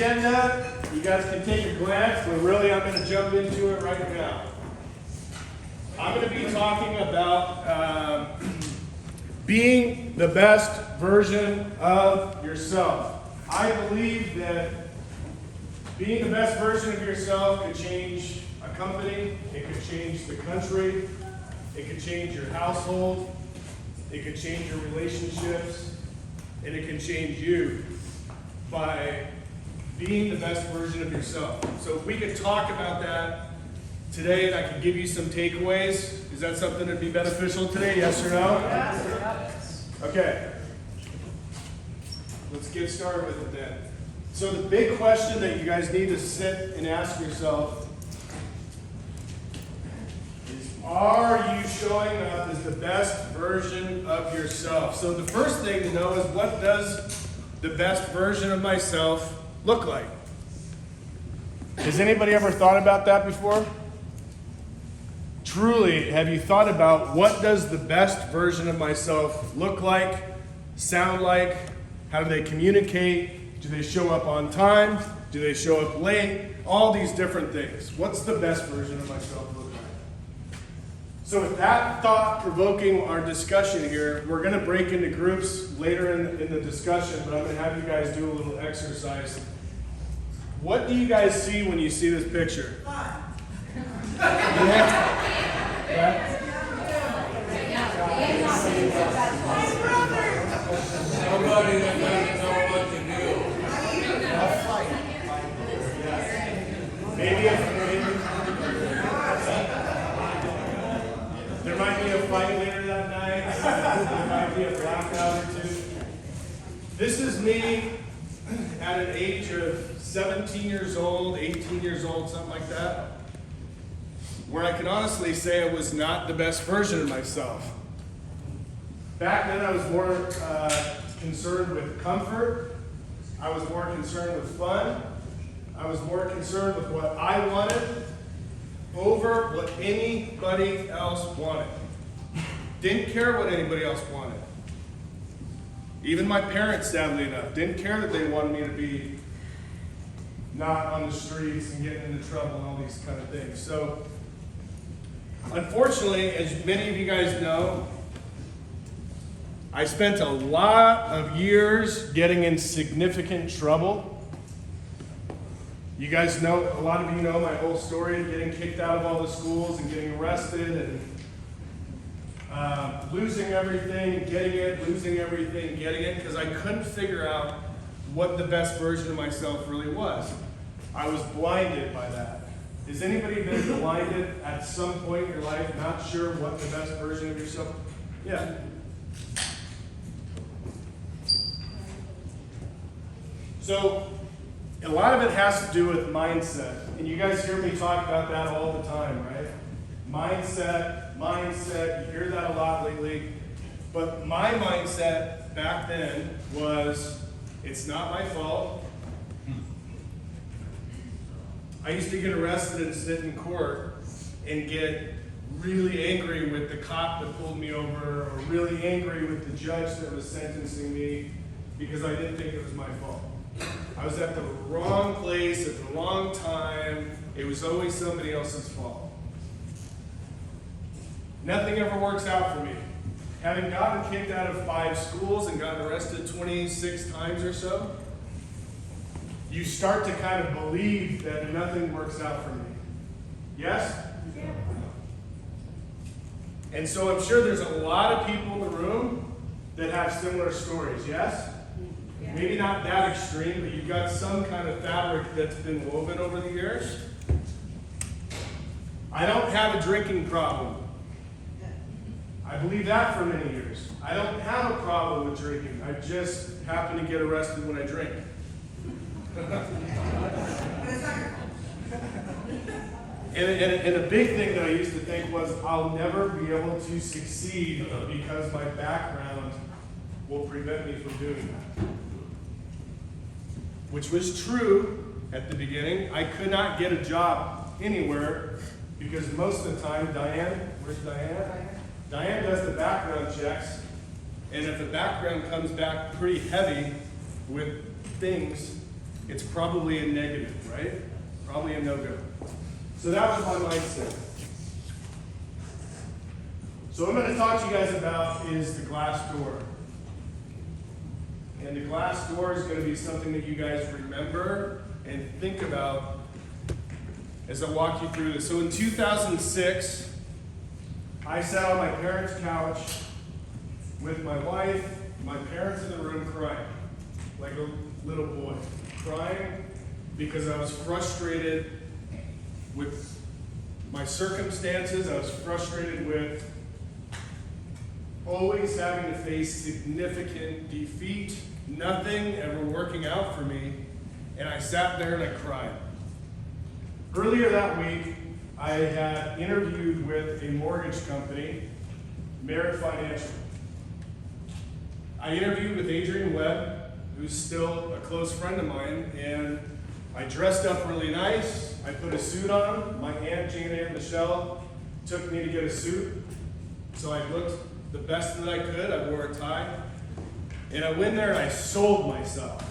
agenda. You guys can take a glance, but really I'm going to jump into it right now. I'm going to be talking about being the best version of yourself. I believe that being the best version of yourself could change a company, it could change the country, it could change your household, it could change your relationships, and it can change you by being the best version of yourself. So if we could talk about that today, and I could give you some takeaways. Is that something that'd be beneficial today, yes or no? Yes. Okay. Let's get started with it then. So the big question that you guys need to sit and ask yourself is, are you showing up as the best version of yourself? So the first thing to know is, what does the best version of myself look like? Has anybody ever thought about that before? Truly, have you thought about what does the best version of myself look like, sound like? How do they communicate? Do they show up on time? Do they show up late? All these different things. What's the best version of myself look like? So with that thought-provoking our discussion here, we're going to break into groups later in the discussion, but I'm going to have you guys do a little exercise. What do you guys see when you see this picture? Yeah. Somebody that doesn't know what to do. Maybe there might be a fight later that night. There might be a blackout or two. This is me at an age of 17 years old, 18 years old, something like that, where I can honestly say I was not the best version of myself. Back then I was more concerned with comfort. I was more concerned with fun. I was more concerned with what I wanted over what anybody else wanted. Didn't care what anybody else wanted. Even my parents, sadly enough, didn't care that they wanted me to be not on the streets and getting into trouble and all these kind of things. So, unfortunately, as many of you guys know, I spent a lot of years getting in significant trouble. You guys know, a lot of you know my whole story, getting kicked out of all the schools and getting arrested and losing everything, getting it, losing everything, getting it, because I couldn't figure out what the best version of myself really was. I was blinded by that. Has anybody been blinded at some point in your life, not sure what the best version of yourself? Yeah. So, a lot of it has to do with mindset. And you guys hear me talk about that all the time, right? Mindset, you hear that a lot lately. But my mindset back then was, it's not my fault. I used to get arrested and sit in court and get really angry with the cop that pulled me over, or really angry with the judge that was sentencing me, because I didn't think it was my fault. I was at the wrong place at the wrong time. It was always somebody else's fault. Nothing ever works out for me. Having gotten kicked out of 5 schools and gotten arrested 26 times or so, you start to kind of believe that nothing works out for me. Yes? Yeah. And so I'm sure there's a lot of people in the room that have similar stories, yes? Yeah. Maybe not that extreme, but you've got some kind of fabric that's been woven over the years. I don't have a drinking problem. I believe that for many years. I don't have a problem with drinking. I just happen to get arrested when I drink. And a big thing that I used to think was, I'll never be able to succeed because my background will prevent me from doing that. Which was true at the beginning. I could not get a job anywhere because most of the time, Diane, where's Diane? Diane does the background checks, and if the background comes back pretty heavy with things, it's probably a negative, right? Probably a no-go. So that was my mindset. So what I'm going to talk to you guys about is the glass door. And the glass door is going to be something that you guys remember and think about as I walk you through this. So in 2006, I sat on my parents' couch with my wife, my parents in the room crying, like a little boy, crying because I was frustrated with my circumstances. I was frustrated with always having to face significant defeat, nothing ever working out for me, and I sat there and I cried. Earlier that week, I had interviewed with a mortgage company, Merit Financial. I interviewed with Adrian Webb, who's still a close friend of mine, and I dressed up really nice. I put a suit on. My Aunt Jane and Michelle took me to get a suit, so I looked the best that I could. I wore a tie, and I went there and I sold myself.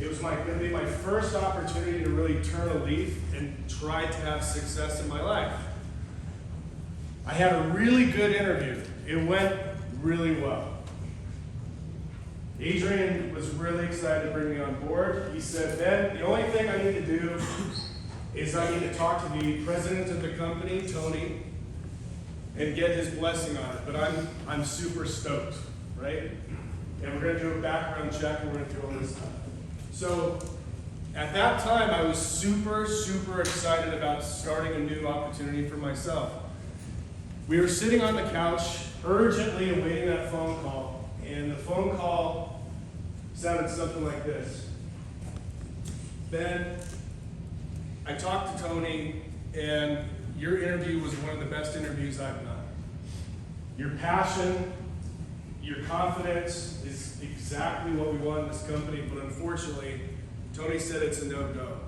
It was going to be my first opportunity to really turn a leaf and try to have success in my life. I had a really good interview. It went really well. Adrian was really excited to bring me on board. He said, "Ben, the only thing I need to do is I need to talk to the president of the company, Tony, and get his blessing on it. But I'm super stoked, right? And we're going to do a background check and we're going to do all this stuff." So at that time, I was super, super excited about starting a new opportunity for myself. We were sitting on the couch, urgently awaiting that phone call, and the phone call sounded something like this. "Ben, I talked to Tony, and your interview was one of the best interviews I've done. Your passion, your confidence is exactly what we want in this company, but unfortunately, Tony said it's a no-go.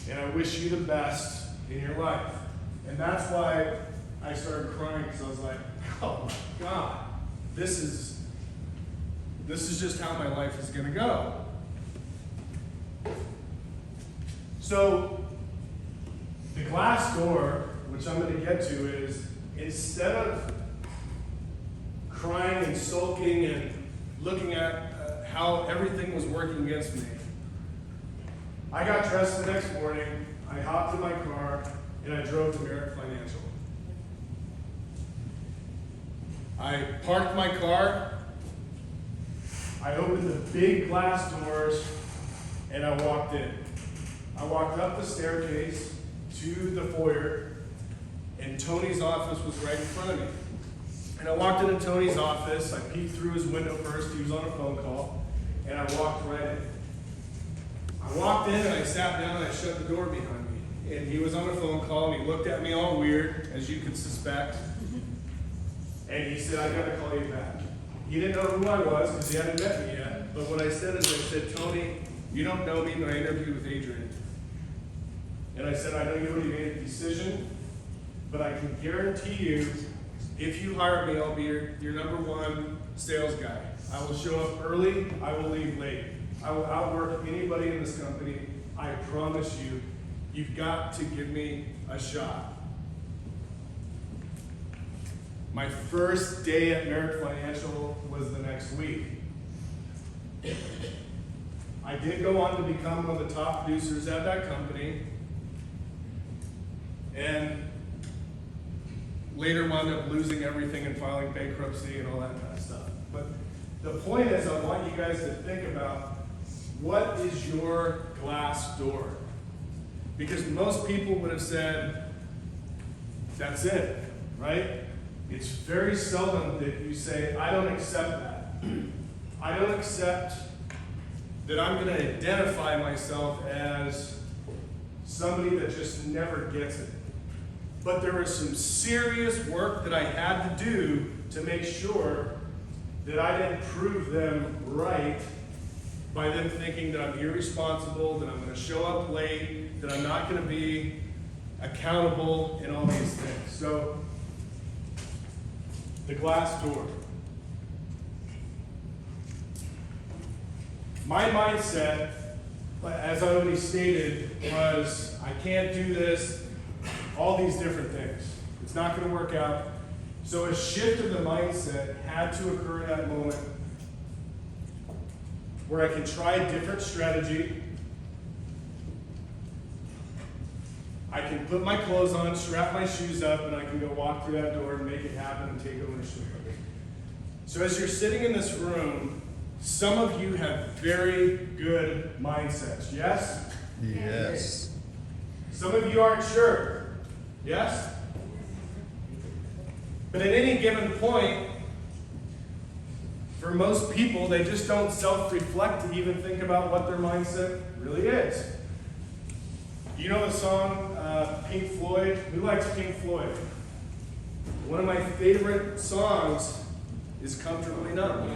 And I wish you the best in your life." And that's why I started crying, because I was like, oh my God, this is just how my life is going to go. So the glass door, which I'm going to get to, is instead of crying and sulking and looking at how everything was working against me, I got dressed the next morning, I hopped in my car, and I drove to Merit Financial. I parked my car, I opened the big glass doors, and I walked in. I walked up the staircase to the foyer, and Tony's office was right in front of me. And I walked into Tony's office, I peeked through his window first, he was on a phone call, and I walked right in. I walked in and I sat down and I shut the door behind me. And he was on a phone call and he looked at me all weird, as you could suspect. And he said, "I gotta call you back." He didn't know who I was because he hadn't met me yet. But what I said is, I said, "Tony, you don't know me, but I interviewed with Adrian. And I said, I know you already made a decision, but I can guarantee you, if you hire me, I'll be your number one sales guy. I will show up early, I will leave late. I will outwork anybody in this company. I promise you, you've got to give me a shot." My first day at Merit Financial was the next week. I did go on to become one of the top producers at that company, and later wound up losing everything and filing bankruptcy and all that kind of stuff. But the point is, I want you guys to think about, what is your glass door? Because most people would have said, that's it, right? It's very seldom that you say, I don't accept that. I don't accept that I'm going to identify myself as somebody that just never gets it. But there was some serious work that I had to do to make sure that I didn't prove them right by them thinking that I'm irresponsible, that I'm going to show up late, that I'm not going to be accountable, and all these things. So, the glass door. My mindset, as I already stated, was I can't do this, all these different things. It's not going to work out. So a shift of the mindset had to occur in that moment where I can try a different strategy. I can put my clothes on, strap my shoes up, and I can go walk through that door and make it happen and take ownership of it. So as you're sitting in this room, some of you have very good mindsets, yes? Yes. Some of you aren't sure, yes? But at any given point, for most people, they just don't self-reflect to even think about what their mindset really is. You know the song Pink Floyd? Who likes Pink Floyd? One of my favorite songs is Comfortably Numb.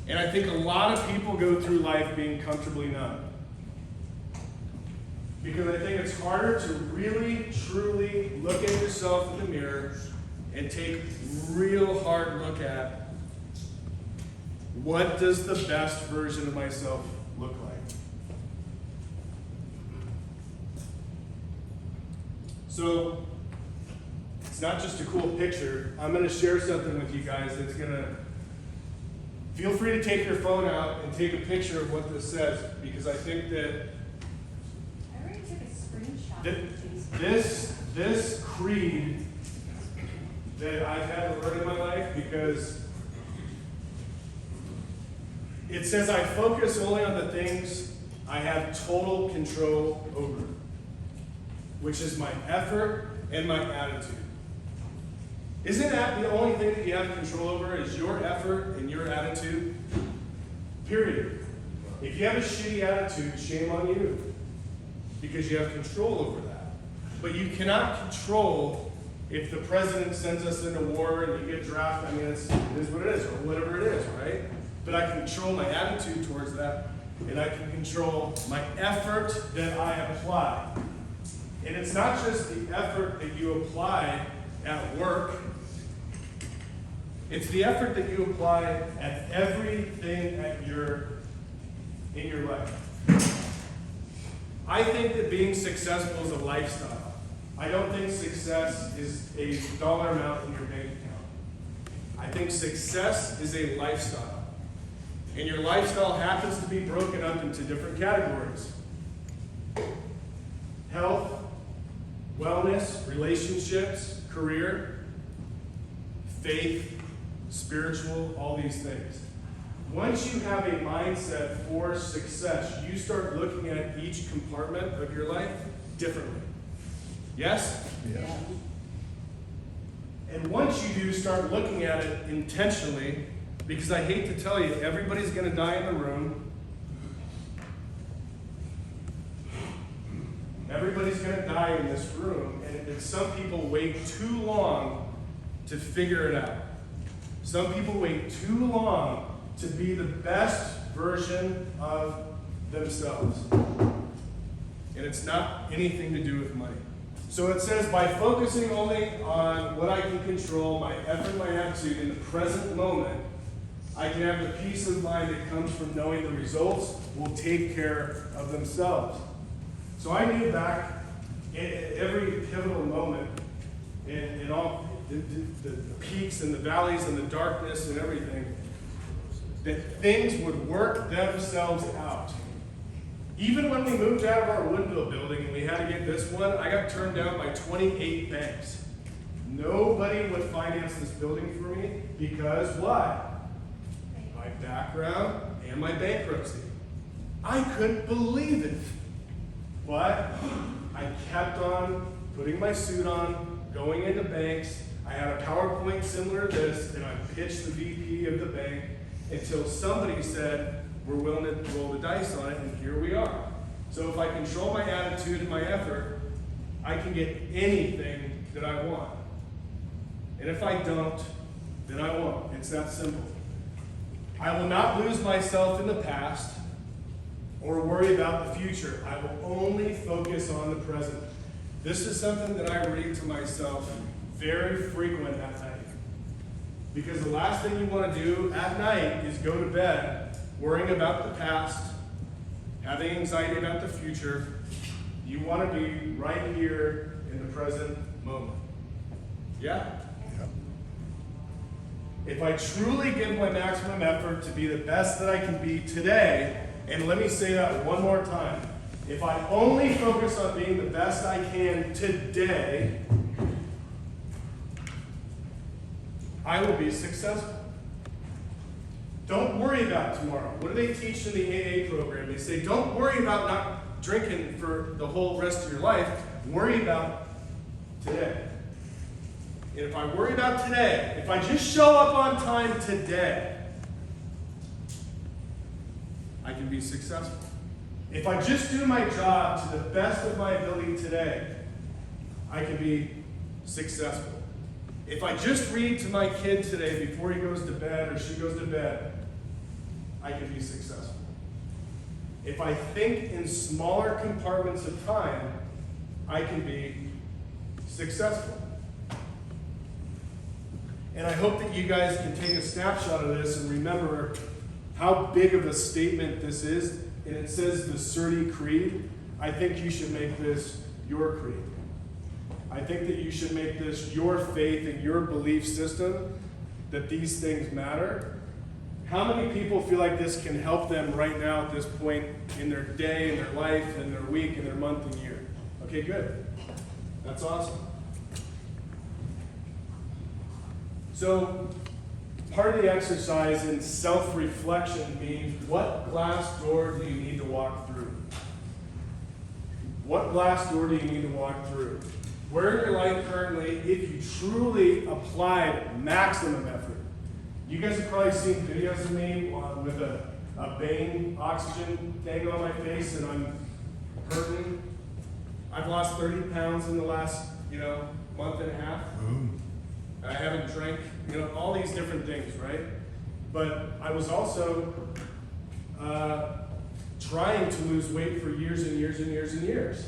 And I think a lot of people go through life being comfortably numb. Because I think it's harder to really, truly look at yourself in the mirror and take a real hard look at what does the best version of myself look like. So, it's not just a cool picture. I'm going to share something with you guys that's going to, feel free to take your phone out and take a picture of what this says, because I think that I already took a screenshot. this creed that I've had to learn in my life, because it says I focus only on the things I have total control over, which is my effort and my attitude. Isn't that the only thing that you have control over, is your effort and your attitude? Period. If you have a shitty attitude, shame on you, because you have control over that. But you cannot control if the president sends us into war and you get drafted. I mean, it is what it is, or whatever it is, right? But I can control my attitude towards that, and I can control my effort that I apply. And it's not just the effort that you apply at work, it's the effort that you apply at everything in your life. I think that being successful is a lifestyle. I don't think success is a dollar amount in your bank account. I think success is a lifestyle. And your lifestyle happens to be broken up into different categories: health, wellness, relationships, career, faith, spiritual, all these things. Once you have a mindset for success, you start looking at each compartment of your life differently. Yes? Yeah. And once you do start looking at it intentionally, because I hate to tell you, everybody's going to die in the room. Everybody's going to die in this room, and some people wait too long to figure it out. Some people wait too long to be the best version of themselves. And it's not anything to do with money. So it says, by focusing only on what I can control, my effort, my attitude in the present moment, I can have the peace of mind that comes from knowing the results will take care of themselves. So I knew back in every pivotal moment, in all the peaks and the valleys and the darkness and everything, that things would work themselves out. Even when we moved out of our Woodville building and we had to get this one, I got turned down by 28 banks. Nobody would finance this building for me because why? My background and my bankruptcy. I couldn't believe it. But I kept on putting my suit on, going into banks. I had a PowerPoint similar to this, and I pitched the VP of the bank until somebody said, we're willing to roll the dice on it, and here we are. So if I control my attitude and my effort, I can get anything that I want. And if I don't, then I won't. It's that simple. I will not lose myself in the past or worry about the future. I will only focus on the present. This is something that I read to myself very frequent at night. Because the last thing you want to do at night is go to bed worrying about the past, having anxiety about the future. You want to be right here in the present moment. Yeah? If I truly give my maximum effort to be the best that I can be today, and let me say that one more time, if I only focus on being the best I can today, I will be successful. Don't worry about tomorrow. What do they teach in the AA program? They say, don't worry about not drinking for the whole rest of your life. Worry about today. And if I worry about today, if I just show up on time today, I can be successful. If I just do my job to the best of my ability today, I can be successful. If I just read to my kid today before he goes to bed or she goes to bed, I can be successful. If I think in smaller compartments of time, I can be successful. And I hope that you guys can take a snapshot of this and remember how big of a statement this is. And it says the Surdi Creed. I think you should make this your creed. I think that you should make this your faith and your belief system that these things matter. How many people feel like this can help them right now at this point in their day, in their life, in their week, in their month and year? Okay, good. That's awesome. So, part of the exercise in self-reflection means, what glass door do you need to walk through? What glass door do you need to walk through? Where in your life currently, if you truly applied maximum effort, you guys have probably seen videos of me with a Bane oxygen thing on my face and I'm hurting. I've lost 30 pounds in the last, month and a half. I haven't drank, all these different things, right? But I was also trying to lose weight for years and years and years and years.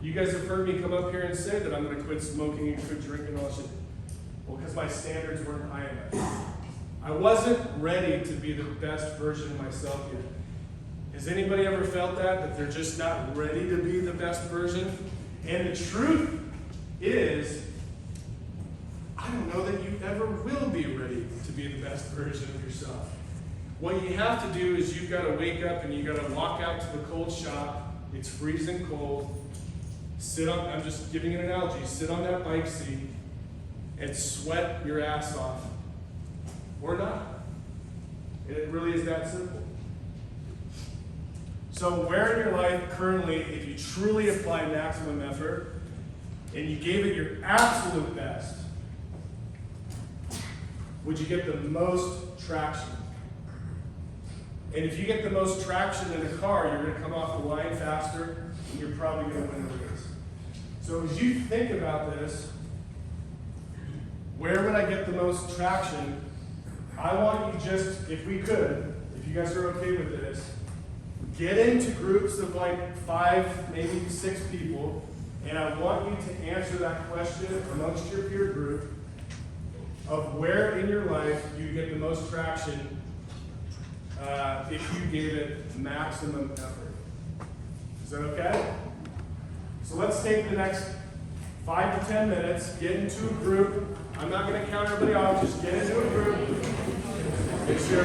You guys have heard me come up here and say that I'm going to quit smoking and quit drinking and all that shit. Well, because my standards weren't high enough. I wasn't ready to be the best version of myself yet. Has anybody ever felt that they're just not ready to be the best version? And the truth is, I don't know that you ever will be ready to be the best version of yourself. What you have to do is you've got to wake up and you've got to walk out to the cold shop. It's freezing cold. I'm just giving an analogy, sit on that bike seat and sweat your ass off. Or not. And it really is that simple. So where in your life currently, if you truly apply maximum effort and you gave it your absolute best, would you get the most traction? And if you get the most traction in a car, you're going to come off the line faster and you're probably going to win the race. So as you think about this, where would I get the most traction? I want you just, if we could, if you guys are okay with this, get into groups of like 5, maybe 6 people, and I want you to answer that question amongst your peer group of where in your life you get the most traction if you gave it maximum effort. Is that okay? So let's take the next 5 to 10 minutes, get into a group. I'm not going to count everybody off, just get into a group. Make sure